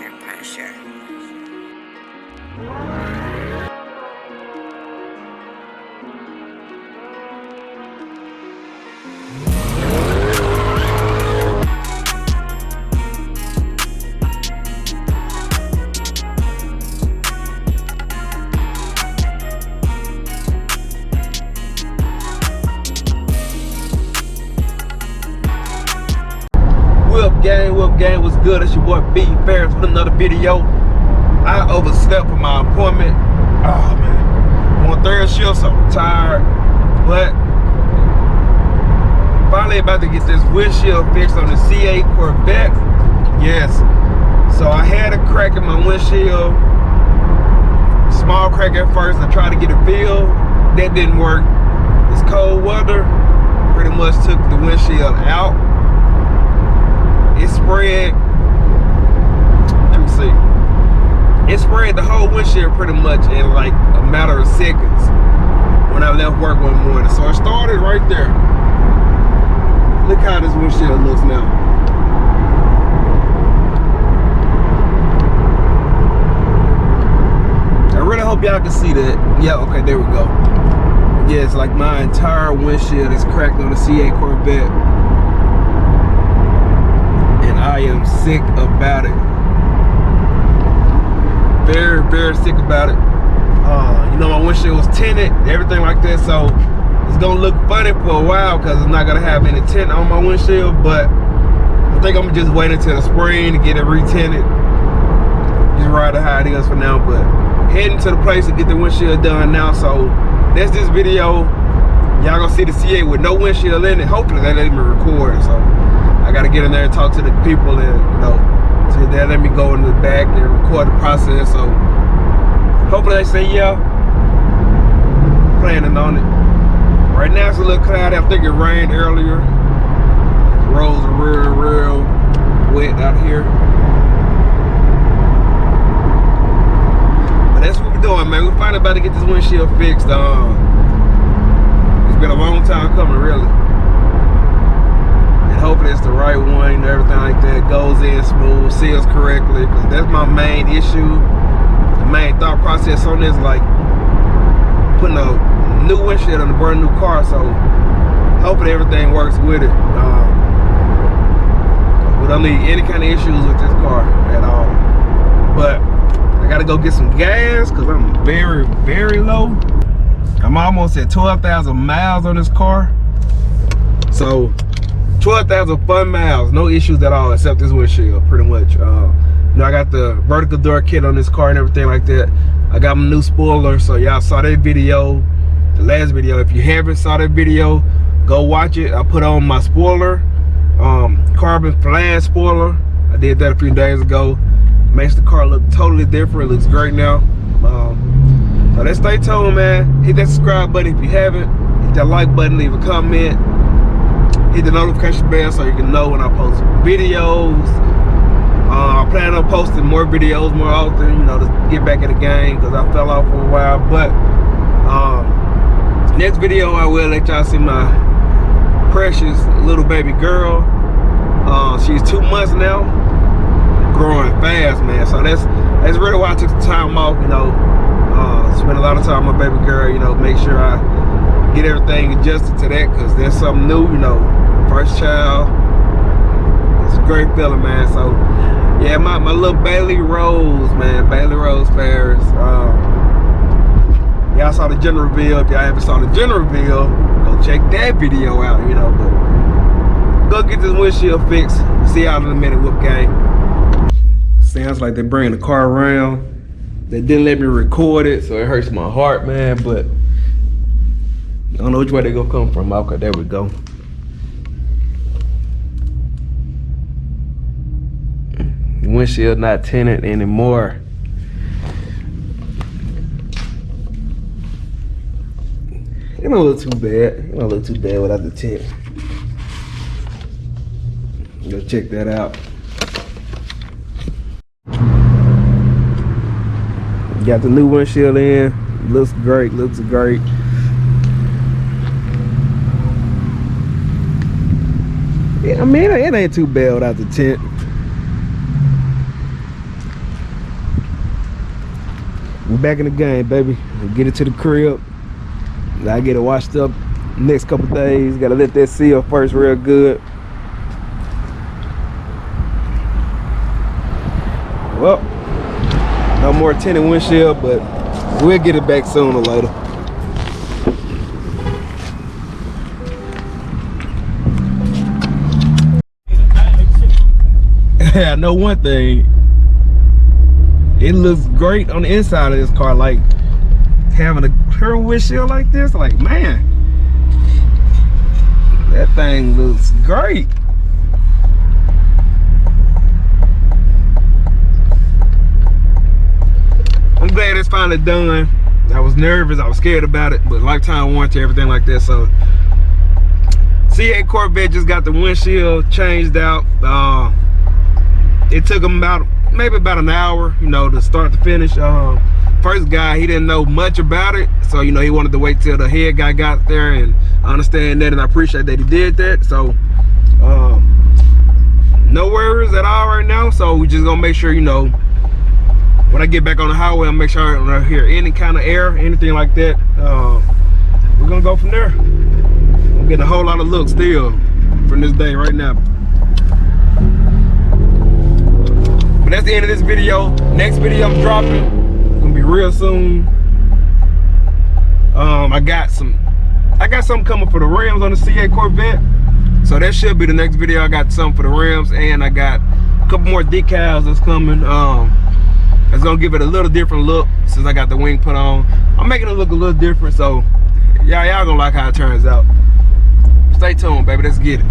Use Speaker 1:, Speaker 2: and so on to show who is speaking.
Speaker 1: tire pressure.
Speaker 2: What game was good? It's your boy B Ferris with another video. I overslept for my appointment. Oh man, I'm on third shift, so I'm tired. But finally about to get this windshield fixed on the C8 Corvette. Yes. So I had a crack in my windshield. Small crack at first. I tried to get it filled. That didn't work. It's cold weather. Pretty much took the windshield out. It spread, let me see, it spread the whole windshield pretty much in like a matter of seconds when I left work one morning. So it started right there. Look how this windshield looks now. I really hope y'all can see that. Yeah, okay, there we go. Yeah, it's like my entire windshield is cracked on the C8 Corvette. I am sick about it. Very, very sick about it. You know, my windshield was tinted, everything like that, so it's gonna look funny for a while because it's not gonna have any tint on my windshield, but I think I'm gonna just wait until the spring to get it re-tinted. Just ride it how it is for now, but heading to the place to get the windshield done now, so that's this video. Y'all gonna see the C8 with no windshield in it. Hopefully they let me record, so I gotta get in there and talk to the people and, you know, so they let me go in the back and record the process. So hopefully they say yeah. Planning on it. Right now it's a little cloudy. I think it rained earlier. The roads are real wet out here. But that's what we're doing, man. We're finally about to get this windshield fixed. It's been a long time coming, really. Hopefully it's the right one, you know, everything like that goes in smooth, seals correctly, because that's my main issue. The main thought process on this, like putting a new windshield on a brand new car, so hopefully everything works with it. We don't need any kind of issues with this car at all. But I gotta go get some gas because I'm very, very low. I'm almost at 12,000 miles on this car. So 12,000 fun miles, no issues at all except this windshield, pretty much. You know, I got the vertical door kit on this car and everything like that. I got my new spoiler, so y'all saw that video, the last video. If you haven't saw that video, go watch it. I put on my spoiler, carbon flash spoiler. I did that a few days ago. Makes the car look totally different. It looks great now. So let's stay tuned, man. Hit that subscribe button if you haven't. Hit that like button, leave a comment. Hit the notification bell so you can know when I post videos. I plan on posting more videos more often, you know, to get back in the game because I fell off for a while. But next video I will let y'all see my precious little baby girl. She's 2 months now, growing fast, man. So that's really why I took the time off, you know. Spend a lot of time with my baby girl, you know, make sure I get everything adjusted to that because there's something new, you know. First child, it's a great feeling, man. So yeah, my little Bailey Rose, man, Bailey Rose Ferris. Y'all saw the gender reveal. If y'all haven't saw the gender reveal, go check that video out, you know. But go get this windshield fixed. See y'all in a minute, Whoop Gang. Sounds like they're bringing the car around. They didn't let me record it, so it hurts my heart, man. But I don't know which way they're gonna come from. Okay, there we go. Windshield not tinted anymore. It don't look too bad. It don't look too bad without the tint. Go check that out. Got the new windshield in. Looks great. Looks great. Yeah, I mean, it ain't too bad without the tint. We're back in the game, baby. We'll get it to the crib. I get it washed up next couple days. Gotta let that seal first real good. Well, no more tinted windshield, but we'll get it back sooner or later. I know one thing. It looks great on the inside of this car, like having a clear windshield like this. Like, man, that thing looks great. I'm glad it's finally done. I was nervous, I was scared about it, but lifetime warranty, everything like that. So C8 Corvette just got the windshield changed out. It took them maybe about an hour, you know, to start to finish. First guy, he didn't know much about it, so you know, he wanted to wait till the head guy got there, and I understand that, and I appreciate that he did that. So no worries at all right now. So we just gonna make sure, you know, when I get back on the highway, I'll make sure I don't hear any kind of air, anything like that. We're gonna go from there. I'm getting a whole lot of looks still from this day right now. But that's the end of this video. Next video I'm dropping, it's gonna be real soon. I got something coming for the rims on the C8 Corvette. So that should be the next video. I got something for the rims, and I got a couple more decals that's coming. It's gonna give it a little different look since I got the wing put on. I'm making it look a little different, so y'all gonna like how it turns out. Stay tuned, baby. Let's get it.